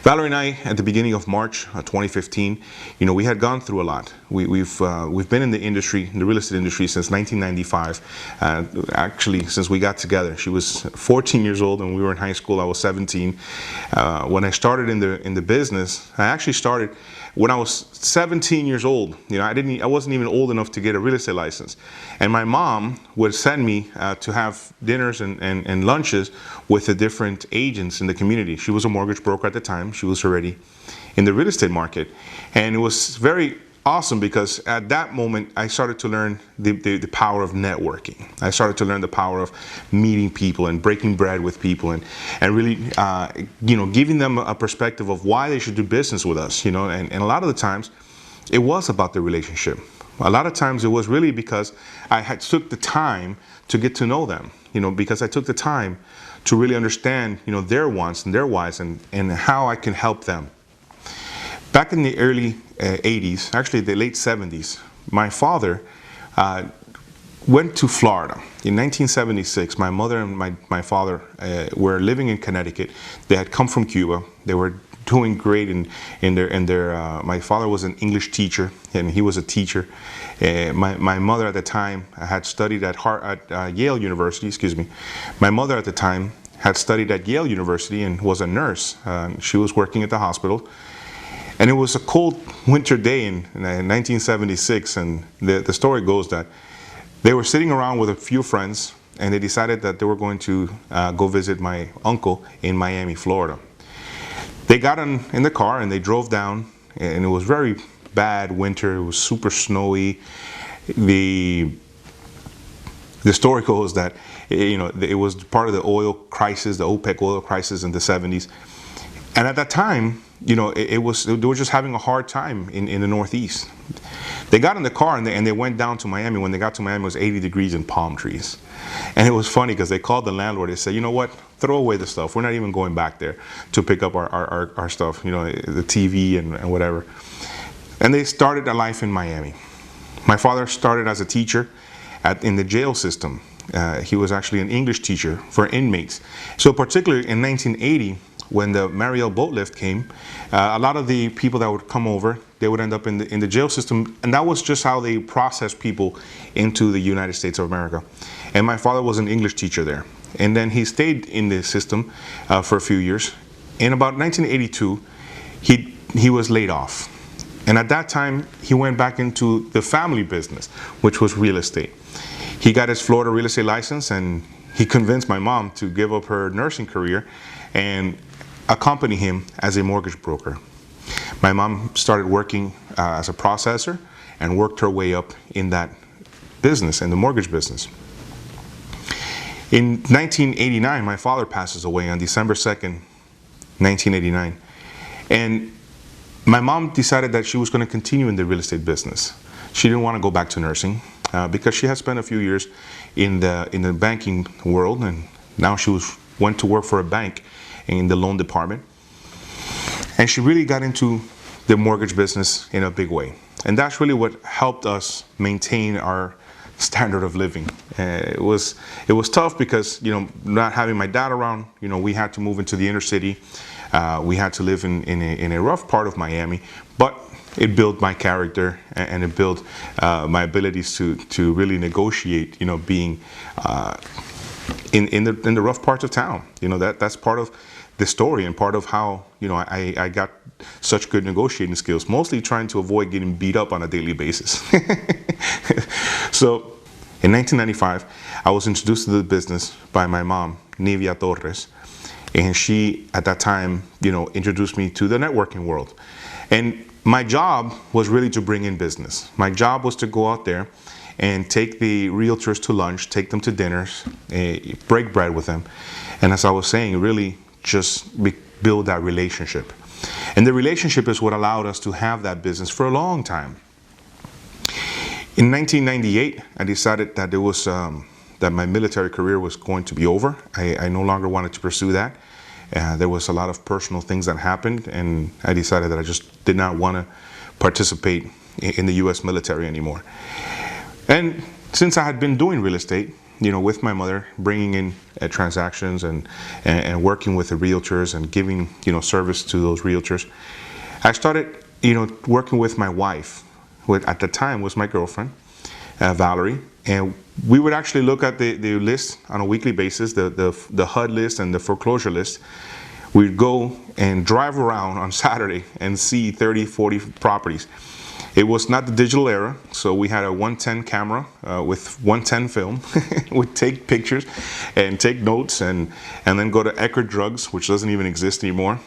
Valerie and I, at the beginning of March 2015, we had gone through a lot. We've been in the industry, in the real estate industry, since 1995. Actually, since we got together, she was 14 years old, and we were in high school. I was 17. When I started in the business, I actually started when I was 17 years old. I wasn't even old enough to get a real estate license, and my mom would send me to have dinners and lunches with the different agents in the community. She was a mortgage broker at the time. She was already in the real estate market, and it was very awesome because at that moment I started to learn the power of networking. I started to learn the power of meeting people and breaking bread with people and really giving them a perspective of why they should do business with us. And a lot of the times it was about the relationship. A lot of times it was really because I had took the time to get to know them, because I took the time to really understand their wants and their whys and how I can help them. Back in the early 80s, actually the late 70s, my father went to Florida. In 1976, my mother and my father were living in Connecticut. They had come from Cuba. They were doing great in their my father was an English teacher, and he was a teacher. My mother at the time had studied at Yale University. Excuse me. My mother at the time had studied at Yale University and was a nurse. She was working at the hospital. And it was a cold winter day in 1976, and the story goes that they were sitting around with a few friends, and they decided that they were going to go visit my uncle in Miami, Florida. They got in the car and they drove down, and it was very bad winter. It was super snowy. The story goes that it was part of the oil crisis, the OPEC oil crisis in the 70s, and at that time, they were just having a hard time in the Northeast. They got in the car and they went down to Miami. When they got to Miami, it was 80 degrees and palm trees. And it was funny because they called the landlord. They said, you know what, throw away the stuff. We're not even going back there to pick up our stuff, the TV and whatever. And they started a life in Miami. My father started as a teacher in the jail system. He was actually an English teacher for inmates. So particularly in 1980, when the Mariel boat lift came, a lot of the people that would come over, they would end up in the jail system, and that was just how they processed people into the United States of America. And my father was an English teacher there, and then he stayed in the system for a few years. In about 1982, he was laid off, and at that time he went back into the family business, which was real estate. He got his Florida real estate license, and he convinced my mom to give up her nursing career and accompany him as a mortgage broker. My mom started working as a processor and worked her way up in that business, in the mortgage business. In 1989, my father passes away on December 2nd, 1989. And my mom decided that she was going to continue in the real estate business. She didn't want to go back to nursing because she had spent a few years in the banking world, and now she went to work for a bank in the loan department, and she really got into the mortgage business in a big way, and that's really what helped us maintain our standard of living. It was tough because not having my dad around, we had to move into the inner city. We had to live in a rough part of Miami, but it built my character and it built my abilities to really negotiate, being in the rough parts of town. That's part of the story and part of how I got such good negotiating skills, mostly trying to avoid getting beat up on a daily basis. So in 1995, I was introduced to the business by my mom, Torres, and she at that time introduced me to the networking world. And my job was really to bring in business. My job was to go out there and take the realtors to lunch, take them to dinners, break bread with them. And as I was saying, really just build that relationship. And the relationship is what allowed us to have that business for a long time. In 1998, I decided that that my military career was going to be over. I no longer wanted to pursue that. There was a lot of personal things that happened, and I decided that I just did not want to participate in the U.S. military anymore. And since I had been doing real estate, with my mother, bringing in transactions and working with the realtors and giving, service to those realtors. I started, working with my wife, who at the time was my girlfriend, Valerie, and we would actually look at the list on a weekly basis, the HUD list and the foreclosure list. We'd go and drive around on Saturday and see 30, 40 properties. It was not the digital era, so we had a 110 camera with 110 film. We'd take pictures and take notes and then go to Eckerd Drugs, which doesn't even exist anymore,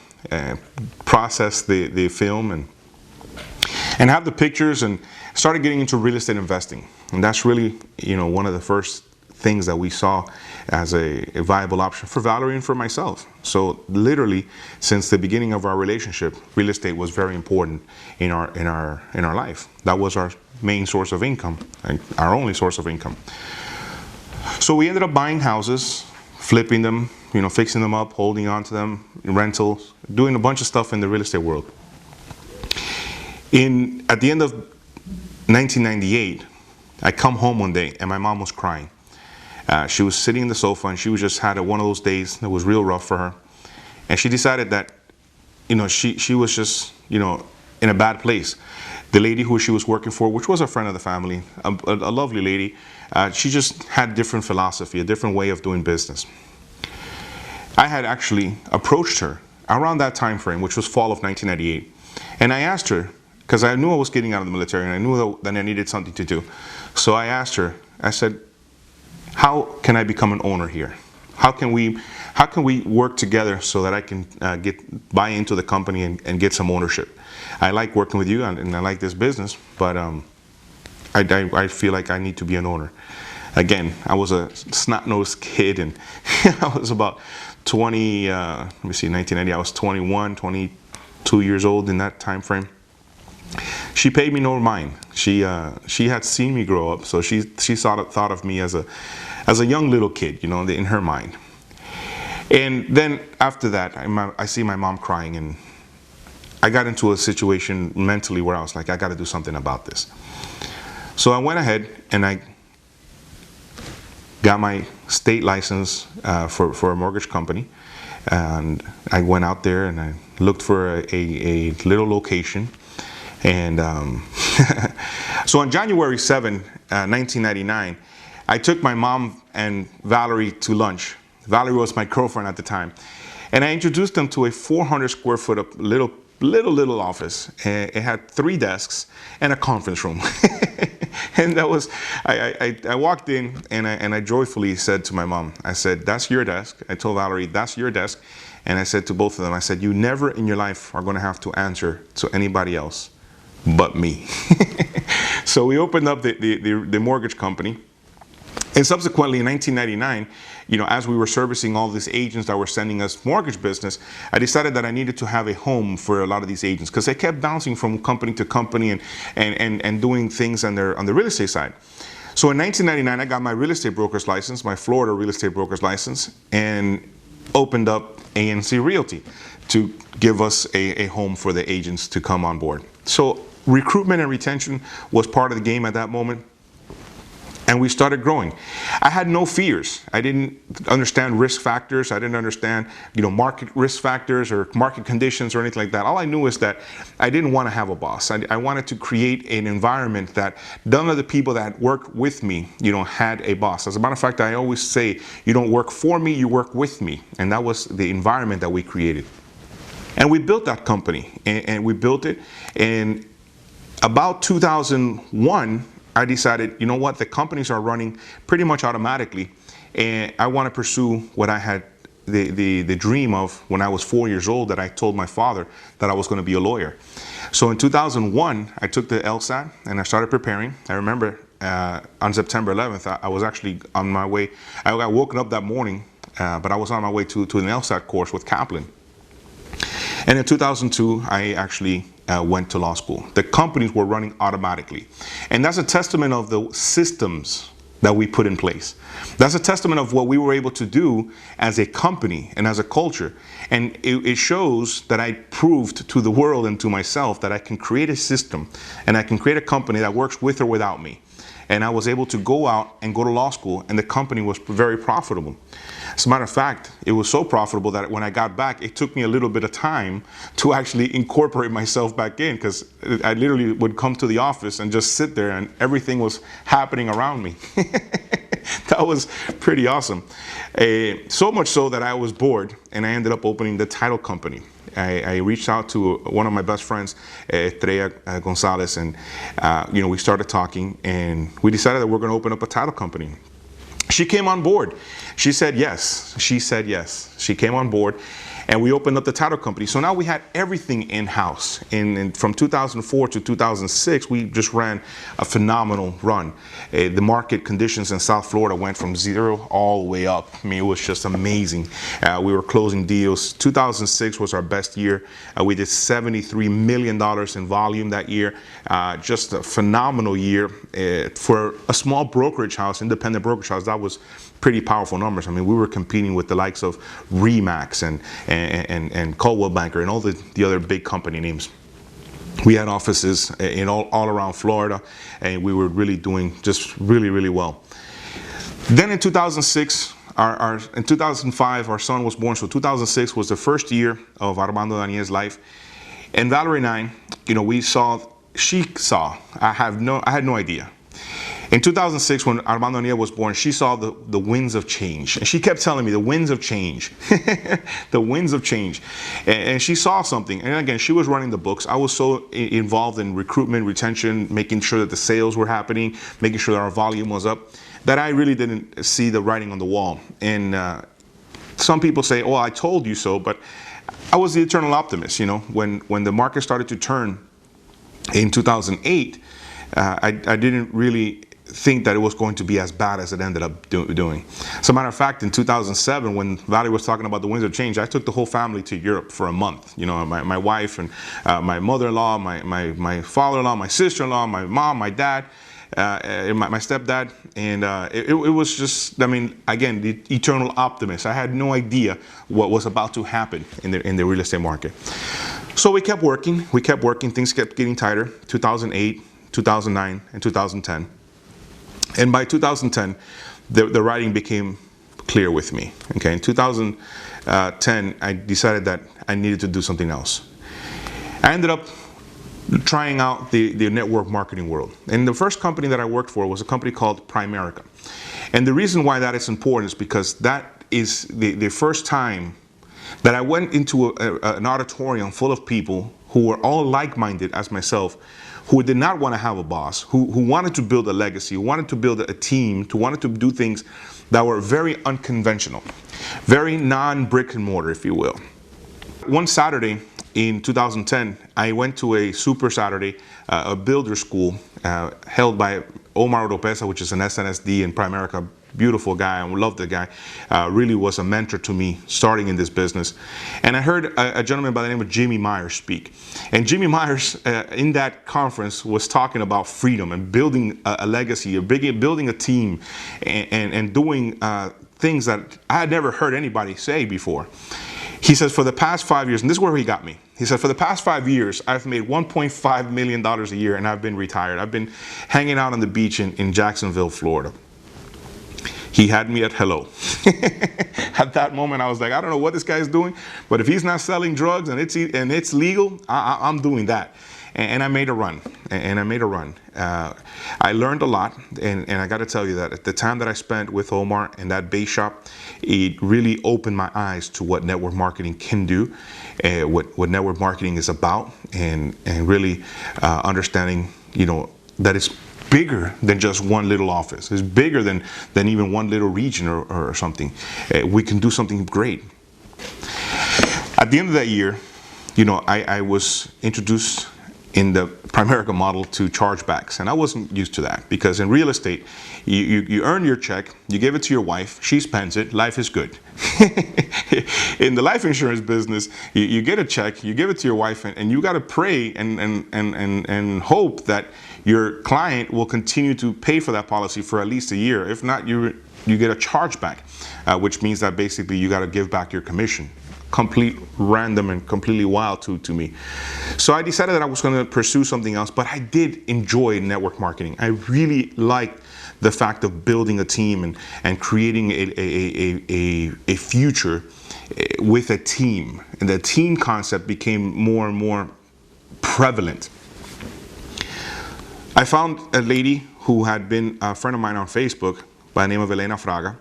process the film and have the pictures, and started getting into real estate investing. And that's really, one of the first things that we saw as a viable option for Valerie and for myself. So literally, since the beginning of our relationship, real estate was very important in our life. That was our main source of income, and our only source of income. So we ended up buying houses, flipping them, fixing them up, holding on to them, rentals, doing a bunch of stuff in the real estate world. At the end of 1998, I come home one day and my mom was crying. She was sitting in the sofa and she was just had one of those days that was real rough for her. And she decided that, she was just, in a bad place. The lady who she was working for, which was a friend of the family, a lovely lady, she just had a different philosophy, a different way of doing business. I had actually approached her around that time frame, which was fall of 1998. And I asked her, because I knew I was getting out of the military and I knew that I needed something to do. So I asked her, I said, how can I become an owner here? How can we work together so that I can buy into the company and get some ownership? I like working with you and I like this business, but I feel like I need to be an owner. Again, I was a snot-nosed kid, and I was about 20, let me see, 1990, I was 21, 22 years old in that time frame. She paid me no mind. She had seen me grow up, so she thought of me as a young little kid, in her mind. And then after that, I see my mom crying, and I got into a situation mentally where I was like, I got to do something about this. So I went ahead and I got my state license for a mortgage company, and I went out there and I looked for a little location. And so on January 7, 1999, I took my mom and Valerie to lunch. Valerie was my girlfriend at the time. And I introduced them to a 400 square foot little office. It had 3 desks and a conference room. And that was, I walked in and I joyfully said to my mom, I said, that's your desk. I told Valerie, that's your desk. And I said to both of them, I said, you never in your life are going to have to answer to anybody else but me. So we opened up the mortgage company. And subsequently in 1999, as we were servicing all these agents that were sending us mortgage business, I decided that I needed to have a home for a lot of these agents, because they kept bouncing from company to company and doing things on the real estate side. So in 1999, I got my real estate broker's license, my Florida real estate broker's license, and opened up ANC Realty to give us a home for the agents to come on board. So recruitment and retention was part of the game at that moment. And we started growing. I had no fears. I didn't understand risk factors. I didn't understand, market risk factors or market conditions or anything like that. All I knew is that I didn't want to have a boss. I wanted to create an environment that none of the people that worked with me, had a boss. As a matter of fact, I always say, you don't work for me, you work with me. And that was the environment that we created. And we built that company, and we built it. And about 2001, I decided, you know what, the companies are running pretty much automatically, and I want to pursue what I had the dream of when I was 4 years old, that I told my father that I was going to be a lawyer. So in 2001, I took the LSAT and I started preparing. I remember on September 11th, I was actually on my way. I got woken up that morning, but I was on my way to an LSAT course with Kaplan. And in 2002, I actually went to law school. The companies were running automatically. And that's a testament of the systems that we put in place. That's a testament of what we were able to do as a company and as a culture. And it shows that I proved to the world and to myself that I can create a system and I can create a company that works with or without me. and I was able to go out and go to law school, and the company was very profitable. As a matter of fact, it was so profitable that when I got back, it took me a little bit of time to actually incorporate myself back in, because I literally would come to the office and just sit there and everything was happening around me. That was pretty awesome. So much so that I was bored and I ended up opening the title company. I reached out to one of my best friends, Estrella Gonzalez, and we started talking, and we decided that we're going to open up a title company. She came on board. She said yes. She said yes. She came on board, and we opened up the title company. So now we had everything in-house. And from 2004 to 2006, we just ran a phenomenal run. The market conditions in South Florida went from zero all the way up. I mean, it was just amazing. We were closing deals. 2006 was our best year. We did $73 million in volume that year. Just a phenomenal year. For a small brokerage house, independent brokerage house, that was pretty powerful numbers. I mean, we were competing with the likes of Remax and Coldwell Banker and all the other big company names. We had offices in all around Florida, and we were really doing just really well. Then in 2006, in 2005, our son was born. So 2006 was the first year of Armando Daniel's life. And Valerie and I, she saw, I had no idea. In 2006, when Armando Daniel was born, she saw the winds of change. And she kept telling me, the winds of change, the winds of change. And she saw something. And again, she was running the books. I was so involved in recruitment, retention, making sure that the sales were happening, making sure that our volume was up, that I really didn't see the writing on the wall. And some people say, oh, I told you so. But I was the eternal optimist. When the market started to turn in 2008, I didn't really think that it was going to be as bad as it ended up doing. As a matter of fact, in 2007, when Valerie was talking about the winds of change, I took the whole family to Europe for a month. My wife and my mother-in-law, my father-in-law, my sister-in-law, my mom, my dad, my stepdad, and it was just, I mean, again, the eternal optimist. I had no idea what was about to happen in the real estate market. So we kept working, things kept getting tighter. 2008, 2009, and 2010. And by 2010, the writing became clear with me. Okay, in 2010, I decided that I needed to do something else. I ended up trying out the network marketing world. And the first company that I worked for was a company called Primerica. And the reason why that is important is because that is the first time that I went into an auditorium full of people who were all like-minded as myself, who did not want to have a boss, who wanted to build a legacy, who wanted to build a team, who wanted to do things that were very unconventional, very non-brick and mortar, if you will. One Saturday in 2010, I went to a Super Saturday, a builder school held by Omar Oropesa, which is an SNSD in Primerica. Beautiful guy, I love the guy. Really was a mentor to me starting in this business. And I heard a gentleman by the name of Jimmy Myers speak. And Jimmy Myers in that conference was talking about freedom and building a legacy, building a team, and doing things that I had never heard anybody say before. He says, for the past 5 years, and this is where he got me. He said, for the past 5 years, I've made $1.5 million a year, and I've been retired. I've been hanging out on the beach in Jacksonville, Florida. He had me at hello. At that moment, I was like, I don't know what this guy's doing, but if he's not selling drugs and it's legal, I'm doing that. And I made a run. I learned a lot, and I got to tell you that at the time that I spent with Omar in that base shop, it really opened my eyes to what network marketing can do, what network marketing is about, and really understanding, that it's bigger than just one little office. It's bigger than even one little region or something. We can do something great. At the end of that year, I was introduced in the Primerica model to chargebacks, and I wasn't used to that, because in real estate, you earn your check, you give it to your wife, she spends it, life is good. In the life insurance business, you get a check, you give it to your wife, and you got to pray and hope that your client will continue to pay for that policy for at least a year. If not, you get a chargeback, which means that basically you got to give back your commission. complete random and completely wild to me. So I decided that I was going to pursue something else, but I did enjoy network marketing. I really liked the fact of building a team and creating a future with a team. And the team concept became more and more prevalent. I found a lady who had been a friend of mine on Facebook by the name of Elena Fraga.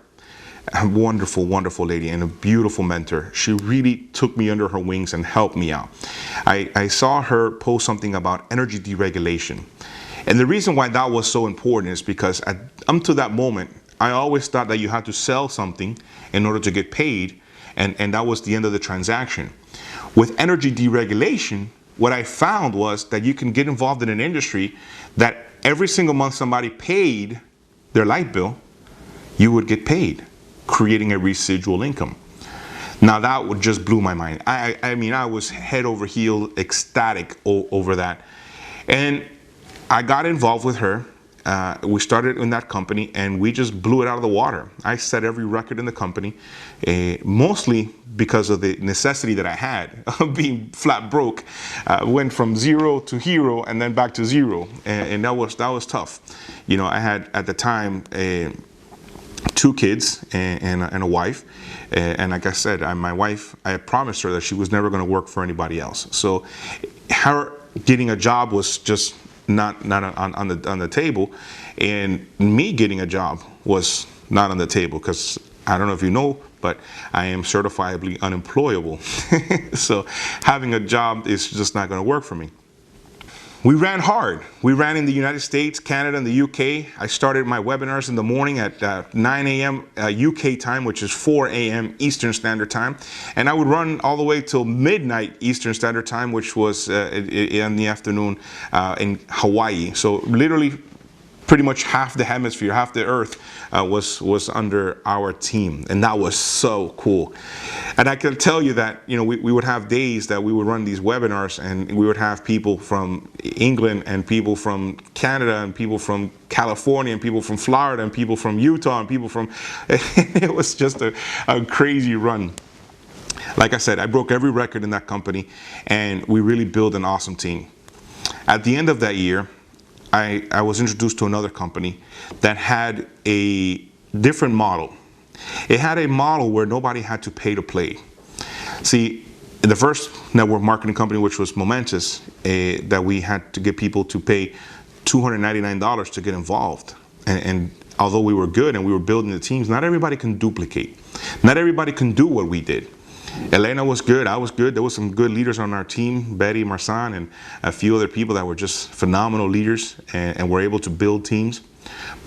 A wonderful, wonderful lady and a beautiful mentor. She really took me under her wings and helped me out. I saw her post something about energy deregulation. And the reason why that was so important is because up to that moment, I always thought that you had to sell something in order to get paid, and that was the end of the transaction. With energy deregulation, what I found was that you can get involved in an industry that every single month somebody paid their light bill, you would get paid, creating a residual income. Now that would just blew my mind. I mean, I was head over heels ecstatic over that. And I got involved with her. We started in that company and we just blew it out of the water. I set every record in the company, mostly because of the necessity that I had of being flat broke. Went from zero to hero and then back to zero. And that was tough. You know, I had at the time, 2 kids and a wife, and like I said, my wife, I promised her that she was never going to work for anybody else. So her getting a job was just not on the table, and me getting a job was not on the table, because I don't know if you know, but I am certifiably unemployable. So having a job is just not going to work for me. We ran hard. We ran in the United States, Canada, and the UK. I started my webinars in the morning at 9 a.m. UK time, which is 4 a.m. Eastern Standard Time. And I would run all the way till midnight Eastern Standard Time, which was in the afternoon in Hawaii. So literally pretty much half the hemisphere, half the earth was under our team. And that was so cool. And I can tell you that, you know, we would have days that we would run these webinars and we would have people from England and people from Canada and people from California and people from Florida and people from Utah and people from, it was just a crazy run. Like I said, I broke every record in that company and we really built an awesome team. At the end of that year, I was introduced to another company that had a different model. It had a model where nobody had to pay to play. See, the first network marketing company, which was momentous, that we had to get people to pay $299 to get involved. And although we were good and we were building the teams, not everybody can duplicate. Not everybody can do what we did. Elena was good, I was good. There was some good leaders on our team, Betty, Marsan, and a few other people that were just phenomenal leaders and were able to build teams.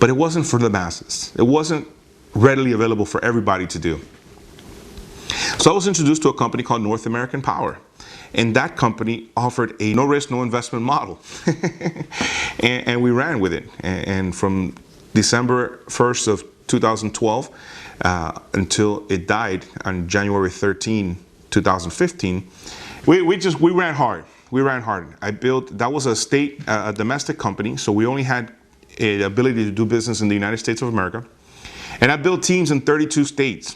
But it wasn't for the masses. It wasn't readily available for everybody to do. So I was introduced to a company called North American Power. And that company offered a no risk, no investment model. and we ran with it. And from December 1st of 2012, until it died on January 13, 2015, we ran hard. We ran hard. That was a domestic company, so we only had the ability to do business in the United States of America. And I built teams in 32 states.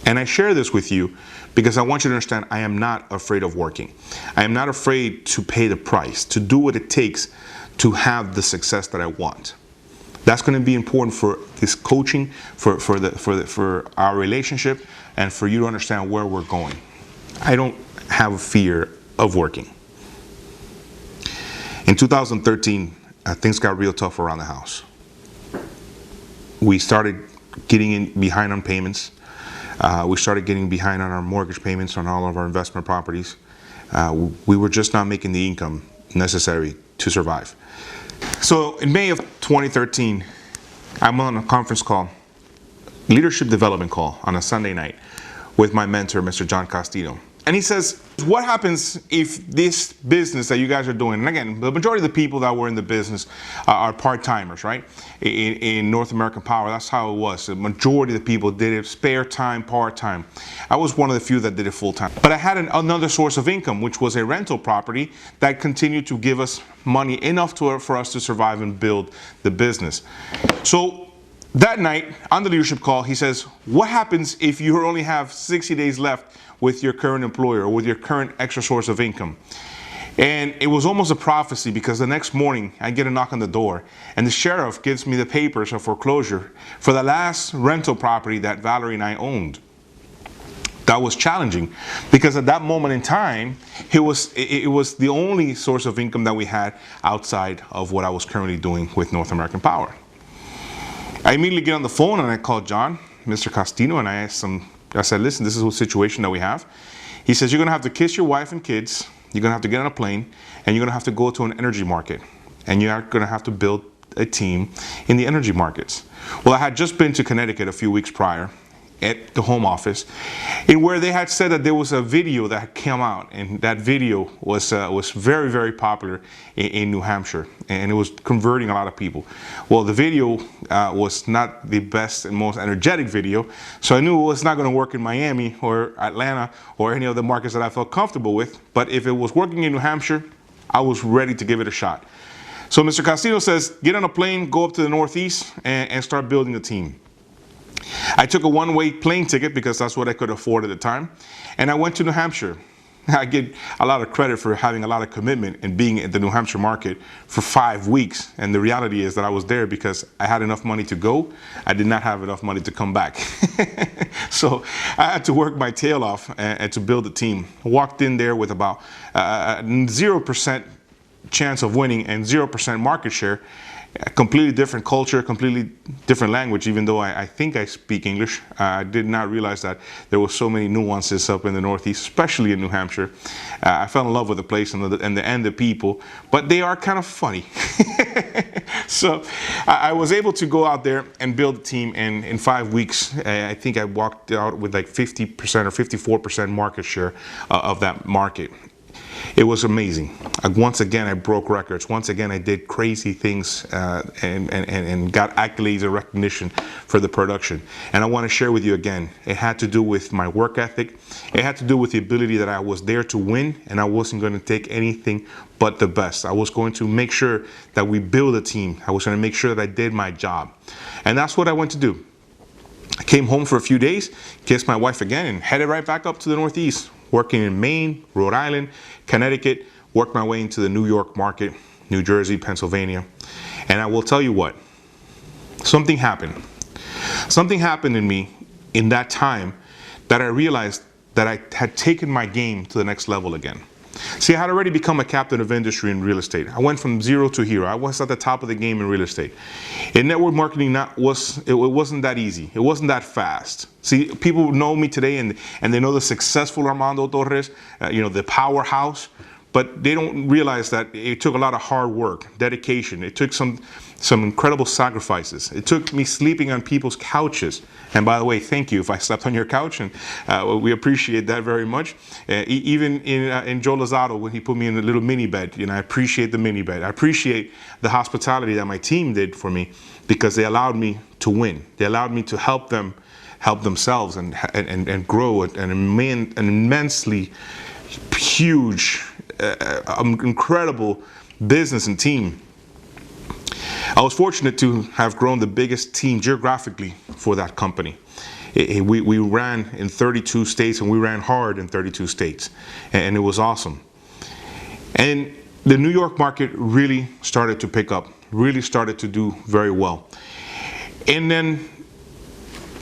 And I share this with you because I want you to understand I am not afraid of working. I am not afraid to pay the price, to do what it takes to have the success that I want. That's going to be important for this coaching, for our relationship, and for you to understand where we're going. I don't have a fear of working. In 2013, things got real tough around the house. We started getting behind on payments. We started getting behind on our mortgage payments on all of our investment properties. We were just not making the income necessary to survive. So in May of 2013, I'm on a conference call, leadership development call on a Sunday night with my mentor, Mr. John Castillo. And he says, what happens if this business that you guys are doing, and again, the majority of the people that were in the business are part-timers, right? In North American Power, that's how it was. The majority of the people did it spare time, part-time. I was one of the few that did it full-time. But I had another source of income, which was a rental property that continued to give us money enough for us to survive and build the business. So That night, on the leadership call, he says, what happens if you only have 60 days left with your current employer or with your current extra source of income? And it was almost a prophecy, because the next morning I get a knock on the door and the sheriff gives me the papers of foreclosure for the last rental property that Valerie and I owned. That was challenging, because at that moment in time, it was the only source of income that we had outside of what I was currently doing with North American Power. I immediately get on the phone and I called John, Mr. Costino, and I asked him, I said, listen, this is the situation that we have. He says, you're going to have to kiss your wife and kids. You're going to have to get on a plane, and you're going to have to go to an energy market, and you are going to have to build a team in the energy markets. Well, I had just been to Connecticut a few weeks prior at the home office, in where they had said that there was a video that had come out, and that video was very, very popular in New Hampshire, and it was converting a lot of people. Well, the video was not the best and most energetic video, so I knew it was not going to work in Miami or Atlanta or any of the markets that I felt comfortable with. But if it was working in New Hampshire, I was ready to give it a shot. So Mr. Castillo says, get on a plane, go up to the Northeast, and start building a team. I took a one-way plane ticket, because that's what I could afford at the time, and I went to New Hampshire. I get a lot of credit for having a lot of commitment and being at the New Hampshire market for 5 weeks. And the reality is that I was there because I had enough money to go. I did not have enough money to come back. So I had to work my tail off and to build a team. Walked in there with about 0% chance of winning and 0% market share. A completely different culture, completely different language, even though I think I speak English. I did not realize that there were so many nuances up in the Northeast, especially in New Hampshire. I fell in love with the place and the people, but they are kind of funny. So I was able to go out there and build a team, and in 5 weeks, I think I walked out with like 50% or 54% market share of that market. It was amazing. Once again, I broke records. Once again, I did crazy things and got accolades and recognition for the production. And I want to share with you again, it had to do with my work ethic. It had to do with the ability that I was there to win, and I wasn't going to take anything but the best. I was going to make sure that we build a team. I was going to make sure that I did my job. And that's what I went to do. I came home for a few days, kissed my wife again, and headed right back up to the Northeast, working in Maine, Rhode Island, Connecticut, worked my way into the New York market, New Jersey, Pennsylvania. And I will tell you what, something happened. Something happened in me in that time that I realized that I had taken my game to the next level again. See, I had already become a captain of industry in real estate. I went from zero to hero. I was at the top of the game in real estate. In network marketing, it wasn't that easy. It wasn't that fast. See, people know me today, and they know the successful Armando Torres, the Powerhouse, but they don't realize that it took a lot of hard work, dedication. It took some incredible sacrifices. It took me sleeping on people's couches. And by the way, thank you if I slept on your couch, and we appreciate that very much. Even in Joe Lozado, when he put me in a little mini bed, I appreciate the mini bed. I appreciate the hospitality that my team did for me, because they allowed me to win. They allowed me to help them help themselves and grow an immensely huge, incredible business and team. I was fortunate to have grown the biggest team geographically for that company. We ran in 32 states, and we ran hard in 32 states, and it was awesome. And the New York market really started to pick up, really started to do very well. And then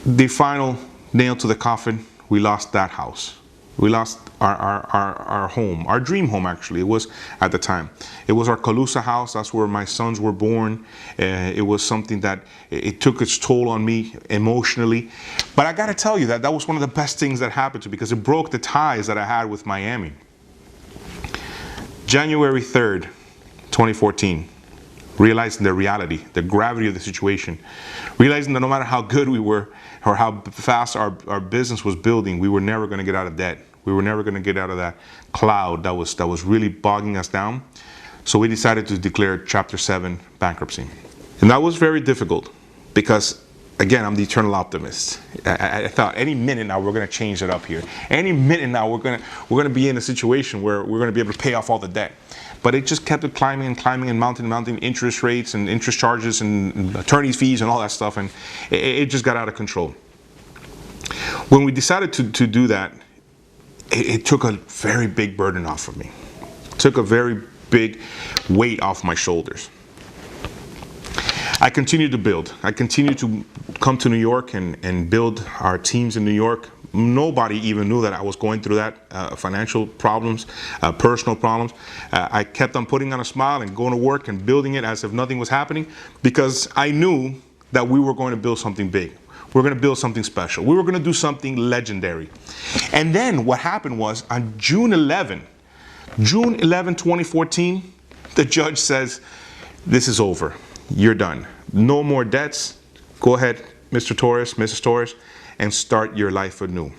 the final nail to the coffin, we lost that house. We lost our home, our dream home actually. It was at the time. It was our Calusa house. That's where my sons were born. It was something that it took its toll on me emotionally. But I got to tell you that was one of the best things that happened to me, because it broke the ties that I had with Miami. January 3rd, 2014. Realizing the reality, the gravity of the situation, realizing that no matter how good we were or how fast our business was building, we were never going to get out of debt. We were never going to get out of that cloud that was really bogging us down. So we decided to declare Chapter 7 bankruptcy. And that was very difficult, because again, I'm the eternal optimist. I thought any minute now we're going to change it up here. Any minute now we're going to be in a situation where we're going to be able to pay off all the debt. but it just kept it climbing and climbing and mounting interest rates and interest charges and attorney's fees and all that stuff, and it just got out of control. When we decided to do that, it took a very big burden off of me. It took a very big weight off my shoulders. I continued to build. I continued to come to New York and build our teams in New York. Nobody even knew that I was going through that, financial problems, personal problems. I kept on putting on a smile and going to work and building it as if nothing was happening, because I knew that we were going to build something big. We were going to build something special. We were going to do something legendary. And then what happened was on June 11, 2014, the judge says, this is over. You're done. No more debts. Go ahead, Mr. Torres, Mrs. Torres, and start your life anew.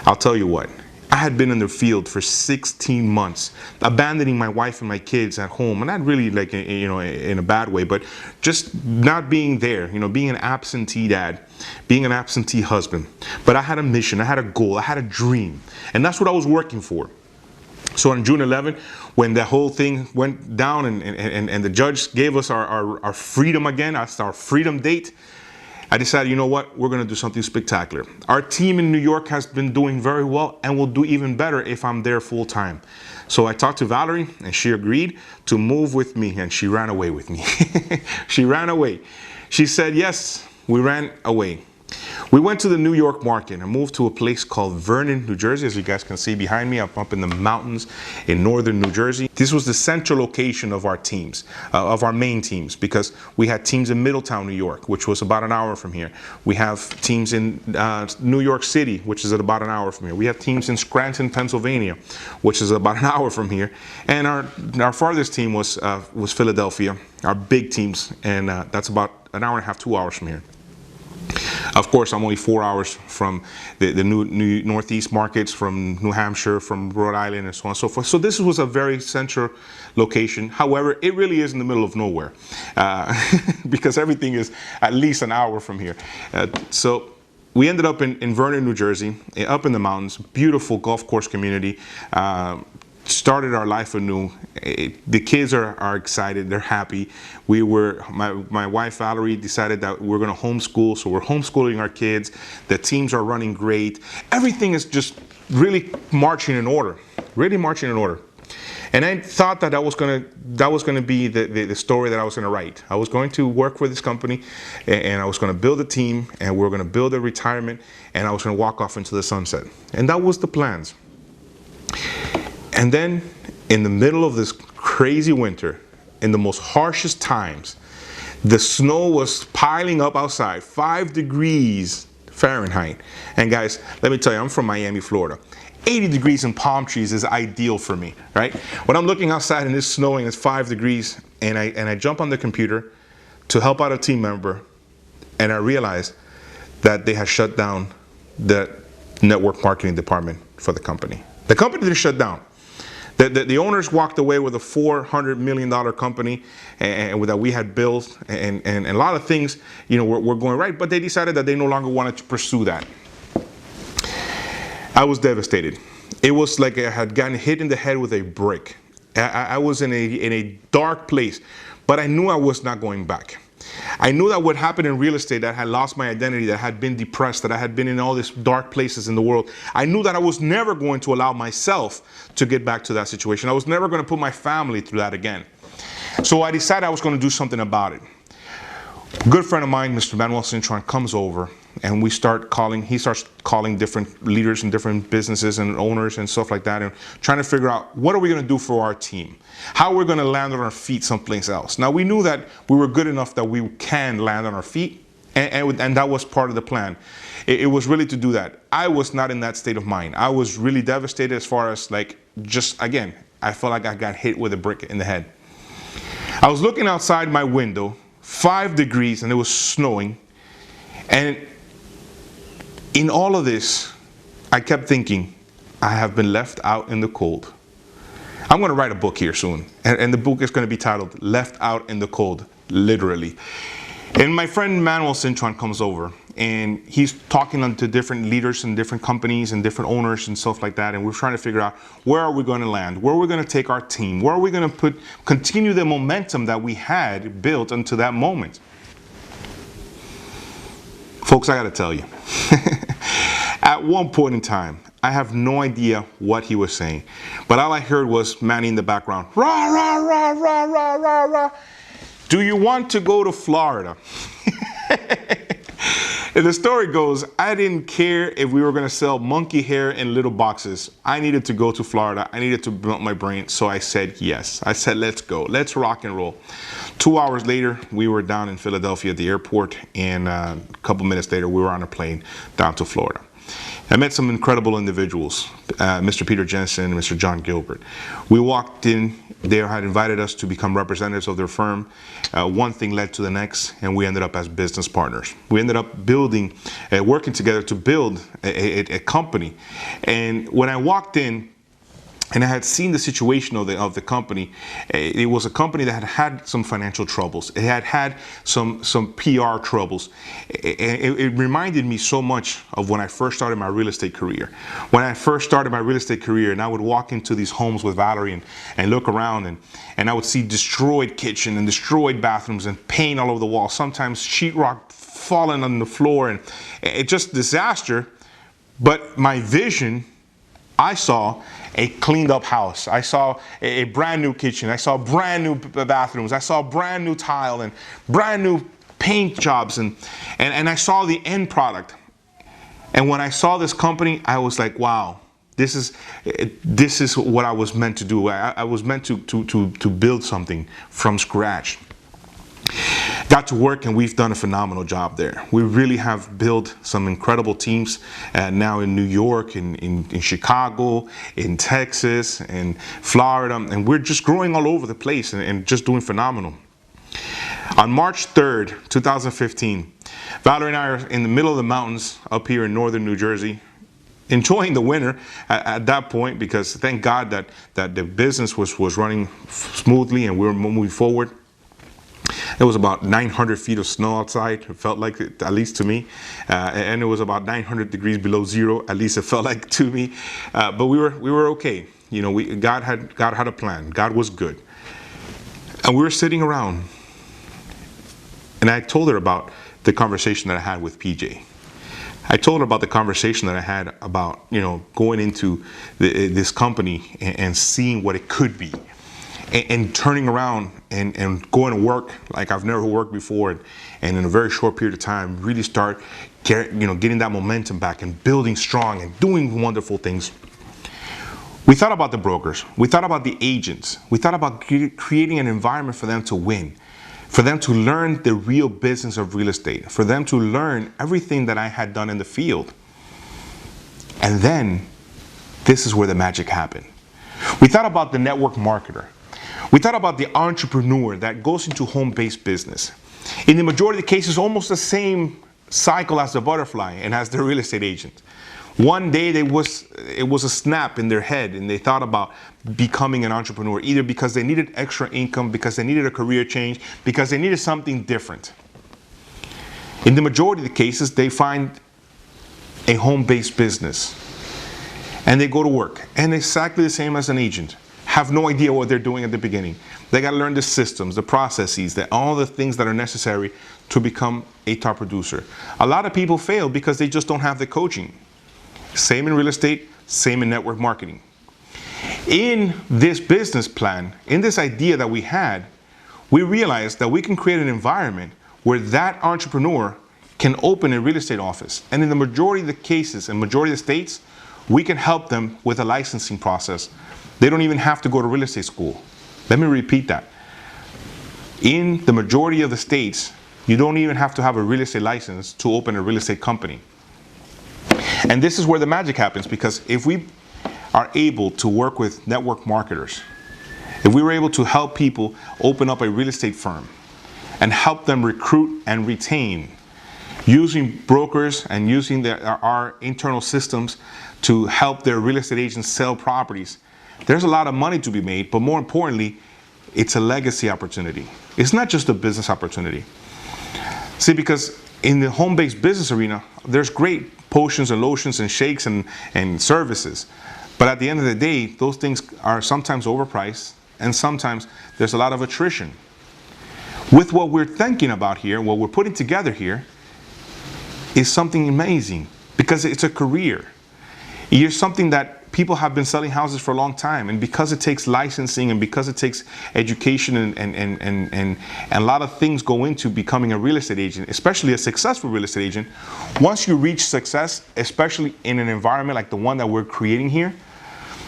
I'll tell you what, I had been in the field for 16 months, abandoning my wife and my kids at home, and not really like, you know, in a bad way, but just not being there, you know, being an absentee dad, being an absentee husband. But I had a mission, I had a goal, I had a dream, and that's what I was working for. So on June 11, when the whole thing went down and the judge gave us our freedom again, that's our freedom date, I decided, you know what, we're going to do something spectacular. Our team in New York has been doing very well and will do even better if I'm there full time. So I talked to Valerie and she agreed to move with me, and she ran away with me. She ran away. She said, yes, we ran away. We went to the New York market and moved to a place called Vernon, New Jersey. As you guys can see behind me, I'm up in the mountains in northern New Jersey. This was the central location of our teams, of our main teams, because we had teams in Middletown, New York, which was about an hour from here. We have teams in New York City, which is at about an hour from here. We have teams in Scranton, Pennsylvania, which is about an hour from here. And our farthest team was Philadelphia, our big teams, and that's about an hour and a half, 2 hours from here. Of course, I'm only 4 hours from the new Northeast markets, from New Hampshire, from Rhode Island, and so on and so forth. So this was a very central location. However, it really is in the middle of nowhere, because everything is at least an hour from here. So we ended up in Vernon, New Jersey, up in the mountains, beautiful golf course community. Started our life anew. The kids are excited, they're happy. My wife Valerie decided that we're going to homeschool, so we're homeschooling our kids. The teams are running great. Everything is just really marching in order, really marching in order. And I thought that was going to be the story that I was going to write. I was going to work for this company, and I was going to build a team, and we were going to build a retirement, and I was going to walk off into the sunset. And that was the plans. And then, in the middle of this crazy winter, in the most harshest times, the snow was piling up outside, 5 degrees Fahrenheit. And guys, let me tell you, I'm from Miami, Florida. 80 degrees in palm trees is ideal for me, right? When I'm looking outside and it's snowing, it's 5 degrees, and I jump on the computer to help out a team member, and I realize that they had shut down the network marketing department for the company. The company didn't shut down. The owners walked away with a $400 million company and that we had built, and a lot of things, you know, were going right, but they decided that they no longer wanted to pursue that. I was devastated. It was like I had gotten hit in the head with a brick. I was in a dark place, but I knew I was not going back. I knew that what happened in real estate, that I had lost my identity, that I had been depressed, that I had been in all these dark places in the world. I knew that I was never going to allow myself to get back to that situation. I was never going to put my family through that again. So I decided I was going to do something about it. A good friend of mine, Mr. Manuel Cintron, comes over, and he starts calling different leaders in different businesses and owners and stuff like that, and trying to figure out, what are we going to do for our team? How we're going to land on our feet someplace else. Now, we knew that we were good enough that we can land on our feet, and that was part of the plan. It was really to do that. I was not in that state of mind. I was really devastated, as far as, like, just, again, I felt like I got hit with a brick in the head. I was looking outside my window, 5 degrees, and it was snowing. And in all of this, I kept thinking, I have been left out in the cold. I'm going to write a book here soon, and the book is going to be titled Left Out in the Cold, literally. And my friend Manuel Cintron comes over, and he's talking to different leaders and different companies and different owners and stuff like that. And we're trying to figure out, where are we going to land? Where are we going to take our team? Where are we going to continue the momentum that we had built until that moment? Folks, I got to tell you, at one point in time, I have no idea what he was saying, but all I heard was Manny in the background, rah, rah, rah, rah, rah, rah, rah. Do you want to go to Florida? And the story goes, I didn't care if we were going to sell monkey hair in little boxes. I needed to go to Florida. I needed to build my brain. So I said yes. I said, let's go. Let's rock and roll. 2 hours later, we were down in Philadelphia at the airport. And a couple minutes later, we were on a plane down to Florida. I met some incredible individuals, Mr. Peter Jensen and Mr. John Gilbert. We walked in, they had invited us to become representatives of their firm. One thing led to the next, and we ended up as business partners. We ended up building, working together to build a company. And when I walked in, and I had seen the situation of the company. It was a company that had some financial troubles. It had some PR troubles. It reminded me so much of when I first started my real estate career. When I first started my real estate career, and I would walk into these homes with Valerie and look around, and I would see destroyed kitchen and destroyed bathrooms and paint all over the wall. Sometimes sheetrock falling on the floor, and it just disaster. But my vision, I saw a cleaned up house. I saw a brand new kitchen. I saw brand new bathrooms. I saw brand new tile and brand new paint jobs. And I saw the end product. And when I saw this company, I was like, wow, this is what I was meant to do. I was meant to build something from scratch. Got to work, and we've done a phenomenal job there. We really have built some incredible teams now in New York, in Chicago, in Texas, in Florida, and we're just growing all over the place and just doing phenomenal. On March 3rd, 2015, Valerie and I are in the middle of the mountains up here in northern New Jersey, enjoying the winter at that point, because thank God that the business was running smoothly and we were moving forward. It was about 900 feet of snow outside. It felt like it, at least to me. And it was about 900 degrees below zero, at least it felt like to me. But we were okay. You know, God had a plan. God was good. And we were sitting around. And I told her about the conversation that I had with PJ. I told her about the conversation that I had about, you know, going into this company and seeing what it could be. And turning around and going to work like I've never worked before, and in a very short period of time really start getting that momentum back and building strong and doing wonderful things. We thought about the brokers. We thought about the agents. We thought about creating an environment for them to win, for them to learn the real business of real estate, for them to learn everything that I had done in the field. And then this is where the magic happened. We thought about the network marketer. We thought about the entrepreneur that goes into home-based business. In the majority of the cases, almost the same cycle as the butterfly and as the real estate agent. One day it was a snap in their head, and they thought about becoming an entrepreneur, either because they needed extra income, because they needed a career change, because they needed something different. In the majority of the cases, they find a home-based business and they go to work, and exactly the same as an agent. Have no idea what they're doing at the beginning. They got to learn the systems, the processes, all the things that are necessary to become a top producer. A lot of people fail because they just don't have the coaching. Same in real estate, same in network marketing. In this business plan, in this idea that we had, we realized that we can create an environment where that entrepreneur can open a real estate office. And in the majority of the cases, in majority of the states, we can help them with a licensing process. They don't even have to go to real estate school. Let me repeat that. In the majority of the states, you don't even have to have a real estate license to open a real estate company. And this is where the magic happens, because if we are able to work with network marketers, if we were able to help people open up a real estate firm and help them recruit and retain, using brokers and using our internal systems to help their real estate agents sell properties, there's a lot of money to be made, but more importantly, it's a legacy opportunity. It's not just a business opportunity. See, because in the home-based business arena, there's great potions and lotions and shakes and services. But at the end of the day, those things are sometimes overpriced, and sometimes there's a lot of attrition. With what we're thinking about here, what we're putting together here, is something amazing, because it's a career. You're something that people have been selling houses for a long time, and because it takes licensing and because it takes education and a lot of things go into becoming a real estate agent, especially a successful real estate agent. Once you reach success, especially in an environment like the one that we're creating here,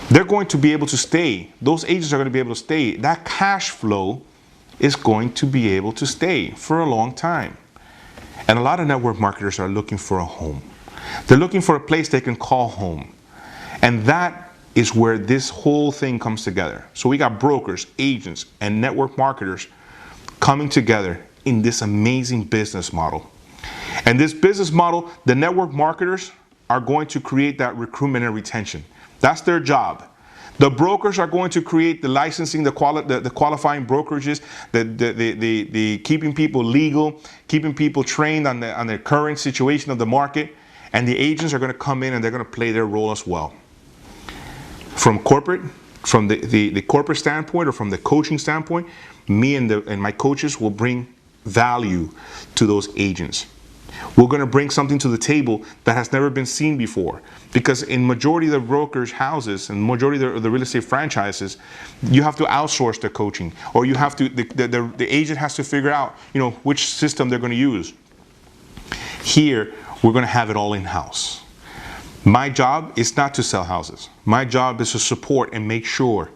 they're going to be able to stay. Those agents are going to be able to stay. That cash flow is going to be able to stay for a long time. And a lot of network marketers are looking for a home. They're looking for a place they can call home. And that is where this whole thing comes together. So we got brokers, agents, and network marketers coming together in this amazing business model. And this business model, the network marketers are going to create that recruitment and retention. That's their job. The brokers are going to create the licensing, the qualifying brokerages, the keeping people legal, keeping people trained on the current situation of the market. And the agents are going to come in and they're going to play their role as well. From corporate, from the corporate standpoint or from the coaching standpoint, me and my coaches will bring value to those agents. We're going to bring something to the table that has never been seen before. Because in majority of the brokers' houses and majority of the real estate franchises, you have to outsource the coaching, or you have to the agent has to figure out, which system they're going to use. Here, we're going to have it all in-house. My job is not to sell houses. My job is to support and make sure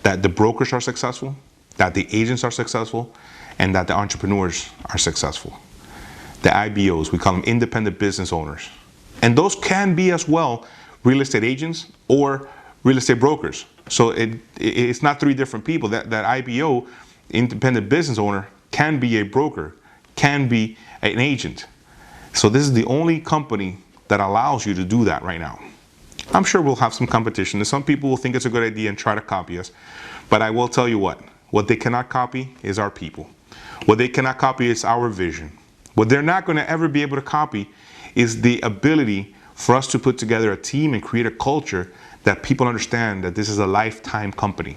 that the brokers are successful, that the agents are successful, and that the entrepreneurs are successful. The IBOs, we call them independent business owners. And those can be as well real estate agents or real estate brokers. So it's not three different people. That IBO, independent business owner, can be a broker, can be an agent. So this is the only company that allows you to do that right now. I'm sure we'll have some competition, and some people will think it's a good idea and try to copy us. But I will tell you what they cannot copy is our people. What they cannot copy is our vision. What they're not going to ever be able to copy is the ability for us to put together a team and create a culture that people understand that this is a lifetime company.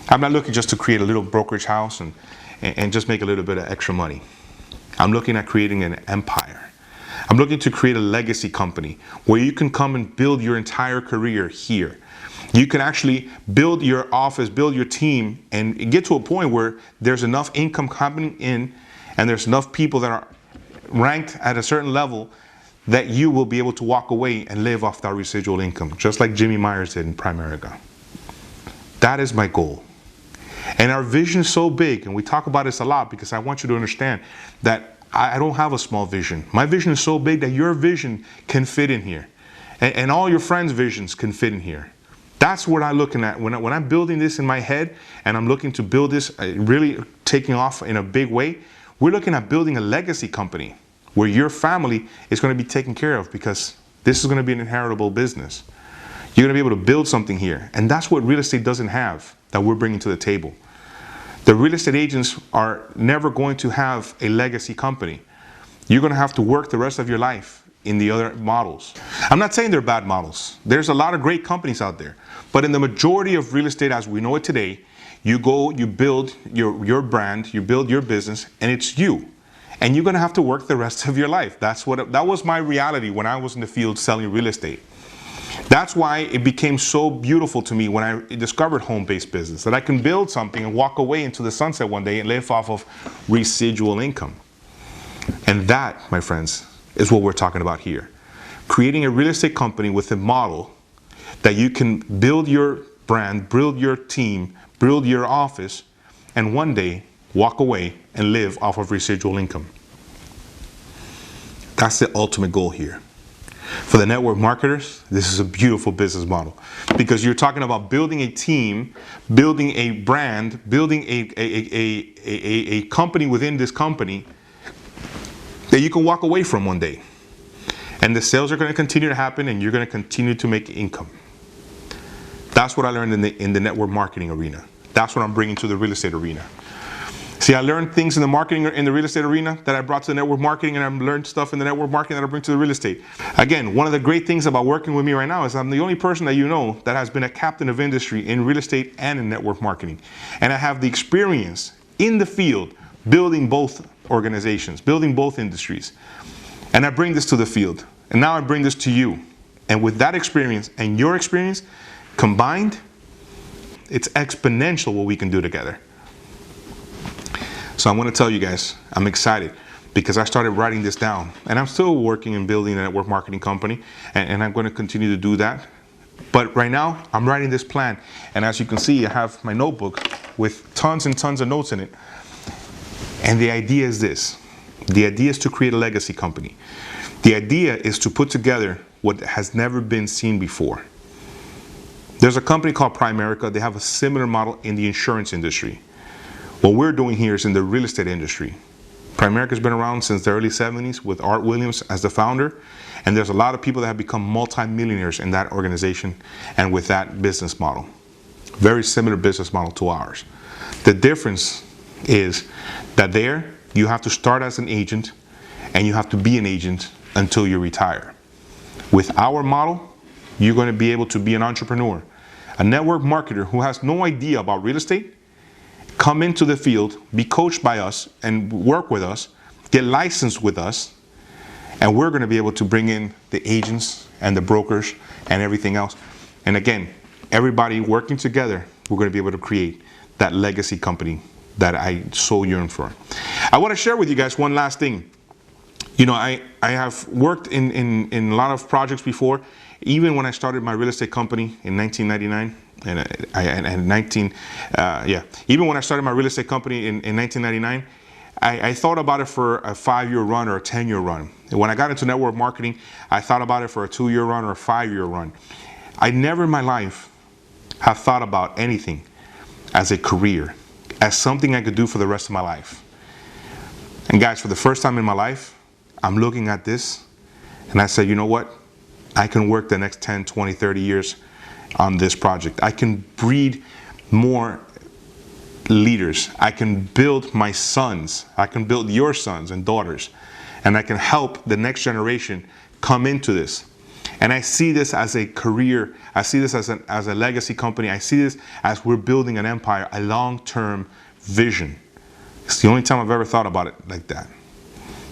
I'm not looking just to create a little brokerage house and just make a little bit of extra money. I'm looking at creating an empire. I'm looking to create a legacy company where you can come and build your entire career here. You can actually build your office, build your team, and get to a point where there's enough income coming in and there's enough people that are ranked at a certain level that you will be able to walk away and live off that residual income, just like Jimmy Myers did in Primerica. That is my goal. And our vision is so big, and we talk about this a lot because I want you to understand that I don't have a small vision. My vision is so big that your vision can fit in here. And all your friends' visions can fit in here. That's what I'm looking at. When I'm building this in my head and I'm looking to build this really taking off in a big way, we're looking at building a legacy company where your family is going to be taken care of, because this is going to be an inheritable business. You're going to be able to build something here. And that's what real estate doesn't have that we're bringing to the table. The real estate agents are never going to have a legacy company. You're going to have to work the rest of your life in the other models. I'm not saying they're bad models. There's a lot of great companies out there. But in the majority of real estate as we know it today, you go, you build your brand, you build your business, and it's you. And you're going to have to work the rest of your life. That was my reality when I was in the field selling real estate. That's why it became so beautiful to me when I discovered home-based business, that I can build something and walk away into the sunset one day and live off of residual income. And that, my friends, is what we're talking about here. Creating a real estate company with a model that you can build your brand, build your team, build your office, and one day walk away and live off of residual income. That's the ultimate goal here. For the network marketers, this is a beautiful business model, because you're talking about building a team, building a brand, building a company within this company that you can walk away from one day. And the sales are going to continue to happen, and you're going to continue to make income. That's what I learned in the network marketing arena. That's what I'm bringing to the real estate arena. See, See, I learned things in the marketing, in the real estate arena that I brought to the network marketing, and I've learned stuff in the network marketing that I bring to the real estate. Again, one of the great things about working with me right now is I'm the only person that you know that has been a captain of industry in real estate and in network marketing. And I have the experience in the field building both organizations, building both industries. And I bring this to the field. And now I bring this to you. And with that experience and your experience combined, it's exponential what we can do together. So I want to tell you guys, I'm excited because I started writing this down, and I'm still working and building a network marketing company, and I'm going to continue to do that. But right now, I'm writing this plan, and as you can see, I have my notebook with tons and tons of notes in it. And the idea is this. The idea is to create a legacy company. The idea is to put together what has never been seen before. There's a company called Primerica. They have a similar model in the insurance industry. What we're doing here is in the real estate industry. Primerica's been around since the early 70s with Art Williams as the founder, and there's a lot of people that have become multi-millionaires in that organization and with that business model. Very similar business model to ours. The difference is that there you have to start as an agent and you have to be an agent until you retire. With our model, you're going to be able to be an entrepreneur, a network marketer who has no idea about real estate. Come into the field, be coached by us, and work with us, get licensed with us, and we're going to be able to bring in the agents and the brokers and everything else. And again, everybody working together, we're going to be able to create that legacy company that I so yearn for. I want to share with you guys one last thing. You know, I have worked in a lot of projects before, even when I started my real estate company in 1999. Even when I started my real estate company in 1999, I thought about it for a 5-year run or a 10-year run. And when I got into network marketing, I thought about it for a 2-year run or a 5-year run. I never in my life have thought about anything as a career, as something I could do for the rest of my life. And guys, for the first time in my life, I'm looking at this and I said, you know what? I can work the next 10, 20, 30 years on this project. I can breed more leaders. I can build my sons. I can build your sons and daughters. And I can help the next generation come into this. And I see this as a career. I see this as a legacy company. I see this as we're building an empire, a long-term vision. It's the only time I've ever thought about it like that.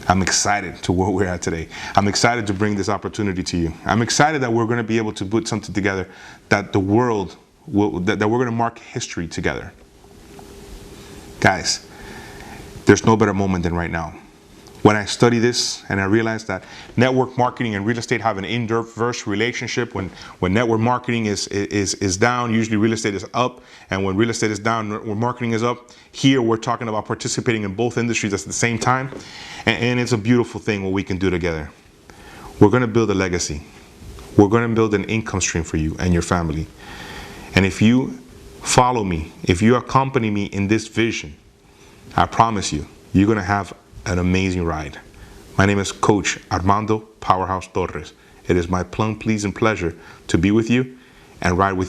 I'm excited to where we're at today. I'm excited to bring this opportunity to you. I'm excited that we're going to be able to put something together that the world will, that we're going to mark history together. Guys, there's no better moment than right now. When I study this and I realize that network marketing and real estate have an inverse relationship. When network marketing is down, usually real estate is up. And when real estate is down, network marketing is up. Here we're talking about participating in both industries at the same time. And it's a beautiful thing what we can do together. We're going to build a legacy. We're going to build an income stream for you and your family. And if you follow me, if you accompany me in this vision, I promise you, you're going to have an amazing ride. My name is Coach Armando Powerhouse Torres. It is my pleasure to be with you and ride with you.